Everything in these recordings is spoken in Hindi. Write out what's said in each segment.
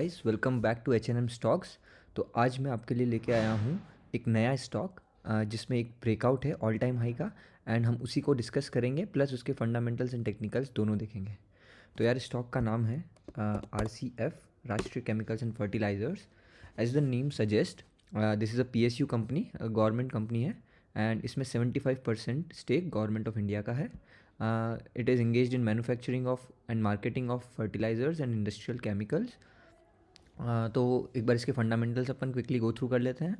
Guys welcome back to H N M stocks. तो आज मैं आपके लिए लेके आया हूँ एक नया स्टॉक जिसमें एक ब्रेकआउट है ऑल टाइम हाई का। एंड हम उसी को डिस्कस करेंगे, प्लस उसके फंडामेंटल्स एंड टेक्निकल्स दोनों देखेंगे। तो यार स्टॉक का नाम है RCF, Rashtriya chemicals and fertilizers. As the name suggest, this is a PSU company, government company है। एंड इसमें 75% स्टेक गवर्नमेंट ऑफ इंडिया का है। It is engaged in manufacturing of and marketing of fertilizers and industrial chemicals। तो एक बार इसके फंडामेंटल्स अपन क्विकली गो थ्रू कर लेते हैं।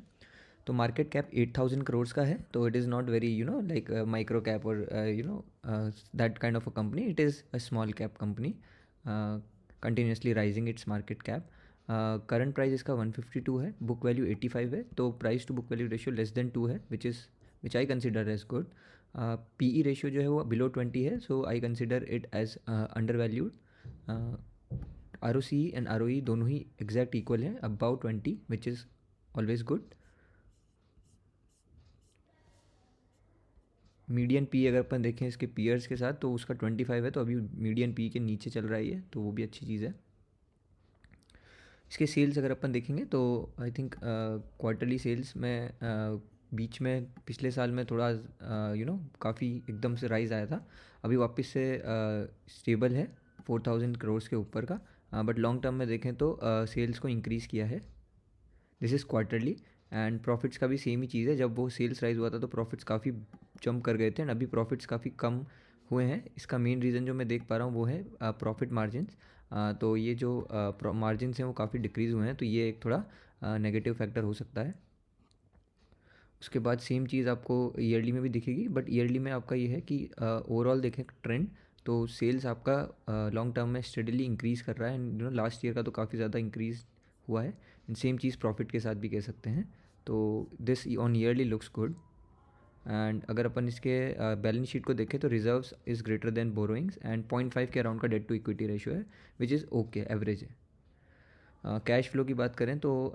तो मार्केट कैप 8,000 करोर्स का है। तो it is not very like micro cap और that kind of a company. It is a small cap company continuously rising its market cap. Current price इसका 152 है, बुक वैल्यू 85 है। तो price to book value ratio less than 2 है, which I consider as good. PE ratio जो है वो बिलो 20 है, so I consider it as undervalued. ROCE and ROE दोनों ही एग्जैक्ट इक्वल है, about 20, which is always good. Median P अगर अपन देखें इसके पीयर्स के साथ तो उसका 25 है, तो अभी मीडियन पी के नीचे चल रहा है ये, तो वो भी अच्छी चीज़ है। इसके सेल्स अगर अपन देखेंगे तो आई थिंक क्वार्टरली सेल्स में बीच में पिछले साल में थोड़ा काफ़ी एकदम से राइज आया था। अभी वापस से स्टेबल है 4,000 करोड़ के ऊपर का। बट लॉन्ग टर्म में देखें तो सेल्स को इंक्रीज़ किया है। This is quarterly. And profits का भी सेम ही चीज़ है। जब वो सेल्स राइज हुआ था तो प्रॉफिट्स काफ़ी जंप कर गए थे, एंड अभी प्रॉफिट्स काफ़ी कम हुए हैं। इसका मेन रीज़न जो मैं देख पा रहा हूँ वो है प्रॉफिट मार्जिन्स। तो ये जो मार्जिन्स हैं वो काफ़ी डिक्रीज़ हुए हैं, तो ये एक थोड़ा नेगेटिव फैक्टर हो सकता है। उसके बाद सेम चीज़ आपको ईयरली में भी दिखेगी, बट ईयरली में आपका ये है कि ओवरऑल देखें ट्रेंड, तो सेल्स आपका लॉन्ग टर्म में स्टेडली इंक्रीज़ कर रहा है। एंड लास्ट ईयर का तो काफ़ी ज़्यादा इंक्रीज़ हुआ है। एंड सेम चीज़ प्रॉफिट के साथ भी कह सकते हैं। तो this on yearly looks good. And अगर अपन इसके बैलेंस शीट को देखें तो reserves is greater than borrowings, and 0.5 के अराउंड का डेट टू इक्विटी रेशियो है, विच इज़ ओके, एवरेज है। कैश फ्लो की बात करें तो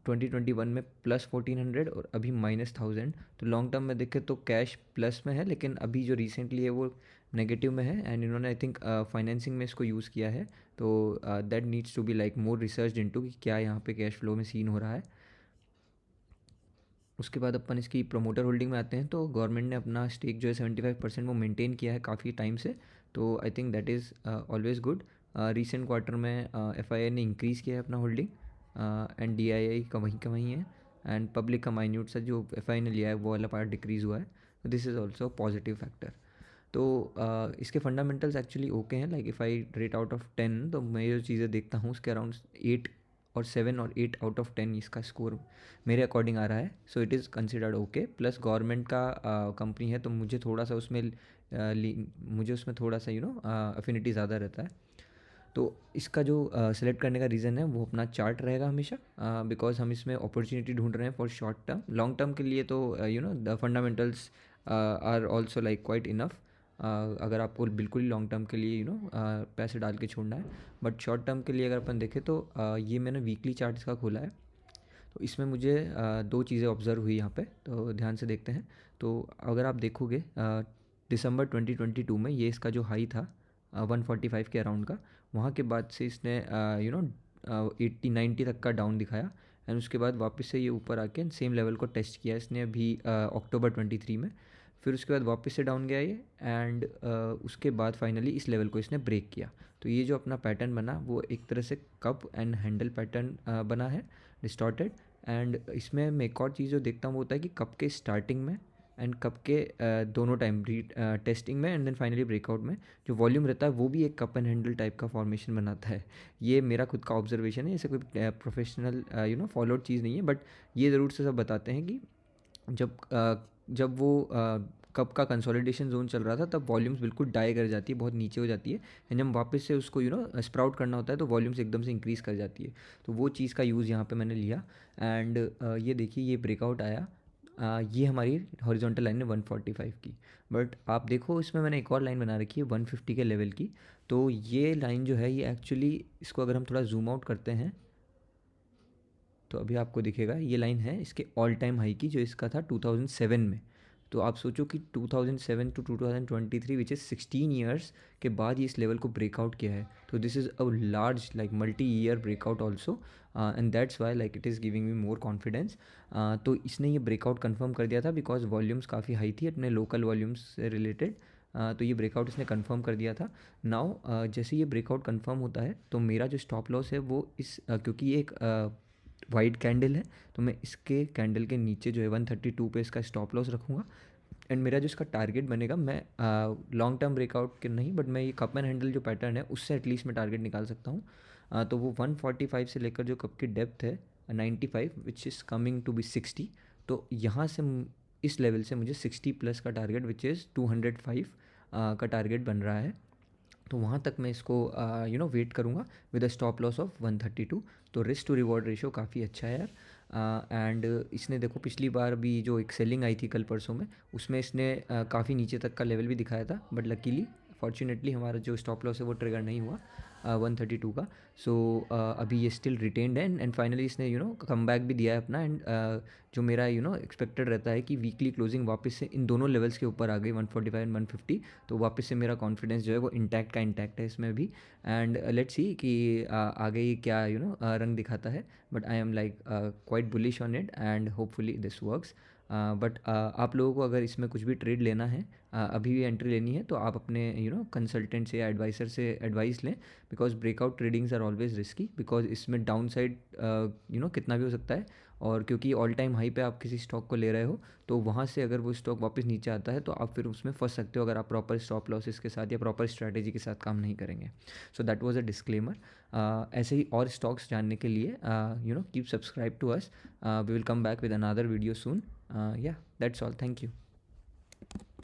2021 में +1400 और अभी -1000। तो लॉन्ग टर्म में देखें तो कैश प्लस में है, लेकिन अभी जो रिसेंटली है वो नेगेटिव में है। एंड इन्होंने आई थिंक फाइनेंसिंग में इसको यूज़ किया है। तो that needs to be like more research into कि क्या यहाँ पे कैश फ्लो में सीन हो रहा है। उसके बाद अपन इसकी प्रमोटर होल्डिंग में आते हैं। तो गवर्नमेंट ने अपना स्टेक जो है 75% वो मेंटेन किया है काफ़ी टाइम से। तो I think that is always good. Recent quarter में FII ने इंक्रीज़ किया है अपना होल्डिंग, एंड DII का वहीं है। एंड पब्लिक का माइन्यूट सा जो FII ने लिया है वो वाला पार्ट डिक्रीज़ हुआ है। तो this is also positive factor. तो इसके फंडामेंटल्स एक्चुअली ओके हैं। Like if I rate out of 10, तो मैं जो चीज़ें देखता हूँ उसके अराउंड 8 और 7 और 8 आउट ऑफ 10 इसका स्कोर मेरे अकॉर्डिंग आ रहा है। So it is considered okay. Plus government का कंपनी है, तो मुझे थोड़ा सा उसमें मुझे उसमें थोड़ा सा अफिनिटी ज़्यादा रहता है। तो इसका जो सेलेक्ट करने का रीज़न है वो अपना चार्ट रहेगा हमेशा, बिकॉज हम इसमें अपॉर्चुनिटी ढूंढ रहे हैं for short term. Long term के लिए तो the fundamentals are also like quite enough. अगर आपको बिल्कुल ही लॉन्ग टर्म के लिए पैसे डाल के छोड़ना है। बट शॉर्ट टर्म के लिए अगर अपन देखें तो ये मैंने वीकली चार्ट इसका खोला है। तो इसमें मुझे दो चीज़ें ऑब्ज़र्व हुई यहाँ पे, तो ध्यान से देखते हैं। तो अगर आप देखोगे दिसंबर 2022 में ये इसका जो हाई था 145 के अराउंड का, वहाँ के बाद से इसने 80-90 तक का डाउन दिखाया। एंड उसके बाद वापस से ये ऊपर आके सेम लेवल को टेस्ट किया इसने अभी अक्टूबर 23 में। फिर उसके बाद वापस से डाउन गया ये, एंड उसके बाद फाइनली इस लेवल को इसने ब्रेक किया। तो ये जो अपना पैटर्न बना वो एक तरह से कप एंड हैंडल पैटर्न बना है, डिस्टॉर्टेड। एंड इसमें मैं एक और चीज़ जो देखता हूँ वो होता है कि कप के स्टार्टिंग में एंड कप के दोनों टाइम टेस्टिंग में एंड देन फाइनली ब्रेकआउट में जो वॉल्यूम रहता है वो भी एक कप एंड हैंडल टाइप का फॉर्मेशन बनाता है। ये मेरा खुद का ऑब्जर्वेशन है, ऐसे कोई प्रोफेशनल फॉलोड चीज़ नहीं है, बट ये ज़रूर से सब बताते हैं कि जब वो कप का कंसोलिडेशन जोन चल रहा था तब वॉल्यूम्स बिल्कुल डाई कर जाती है, बहुत नीचे हो जाती है। एंड जब वापस से उसको स्प्राउट करना होता है तो वॉल्यूम्स एकदम से इंक्रीज़ कर जाती है। तो वो चीज़ का यूज़ यहाँ पे मैंने लिया। एंड ये देखिए ये ब्रेकआउट आया। ये हमारी हॉरिजॉन्टल लाइन है 145 की। बट आप देखो इसमें मैंने एक और लाइन बना रखी है 150 के लेवल की। तो ये लाइन जो है ये एक्चुअली, इसको अगर हम थोड़ा जूम आउट करते हैं तो अभी आपको दिखेगा ये लाइन है इसके ऑल टाइम हाई की, जो इसका था 2007 में। तो आप सोचो कि 2007 टू 2023 विच इज़ 16 ईयर्स के बाद ये इस लेवल को ब्रेकआउट किया है. तो this is a large like multi year breakout also, and that's why like it is giving me more confidence. तो इसने ये ब्रेकआउट कंफर्म कर दिया था बिकॉज वॉल्यूम्स काफ़ी हाई थी अपने लोकल वॉल्यूम्स से रिलेटेड. तो ये ब्रेकआउट इसने कंफर्म कर दिया था. नाउ जैसे ये ब्रेकआउट कंफर्म होता है तो मेरा जो स्टॉप लॉस है वो क्योंकि ये एक वाइट कैंडल है, तो मैं इसके कैंडल के नीचे जो है 132 पे इसका स्टॉप लॉस रखूँगा. एंड मेरा जो इसका टारगेट बनेगा, मैं लॉन्ग टर्म ब्रेकआउट के नहीं, बट मैं ये कप एंड हैंडल जो पैटर्न है उससे एटलीस्ट मैं टारगेट निकाल सकता हूँ. तो वो 145 से लेकर जो कप की डेप्थ है 95 which is coming to be 60. तो यहाँ से इस लेवल से मुझे 60 प्लस का टारगेट विच इज़ 205 का टारगेट बन रहा है. तो वहाँ तक मैं इसको वेट करूँगा with a stop loss of 132. तो रिस्क टू रिवॉर्ड रेशियो काफ़ी अच्छा है यार. एंड इसने देखो पिछली बार भी जो एक सेलिंग आई थी कल परसों में, उसमें इसने काफ़ी नीचे तक का लेवल भी दिखाया था, बट लकीली फॉर्चुनेटली हमारा जो स्टॉप लॉस है वो ट्रिगर नहीं हुआ 132 का. सो अभी ये स्टिल रिटेन्ड है एंड फाइनली इसने कम बैक भी दिया है अपना. एंड जो मेरा एक्सपेक्टेड रहता है कि वीकली क्लोजिंग वापस से इन दोनों लेवल्स के ऊपर आ गई 145 एंड 150, तो वापस से मेरा कॉन्फिडेंस जो है वो इंटैक्ट का इंटैक्ट है इसमें भी. एंड लेट्स सी कि आगे ये क्या रंग दिखाता है. But I am like quite bullish on it and hopefully this works. But आप लोगों को अगर इसमें कुछ भी ट्रेड लेना है, अभी भी एंट्री लेनी है, तो आप अपने कंसल्टेंट से या एडवाइसर से एडवाइस लें. Because breakout tradings are always risky, because इसमें डाउन साइड कितना भी हो सकता है. और क्योंकि ऑल टाइम हाई पे आप किसी स्टॉक को ले रहे हो, तो वहाँ से अगर वो स्टॉक वापस नीचे आता है तो आप फिर उसमें फंस सकते हो अगर आप प्रॉपर स्टॉप लॉसेस के साथ या प्रॉपर स्ट्रैटेजी के साथ काम नहीं करेंगे. So that was a disclaimer. ऐसे ही और स्टॉक्स जानने के लिए keep subscribe to us. We will come back with another video soon. Yeah that's all. Thank you.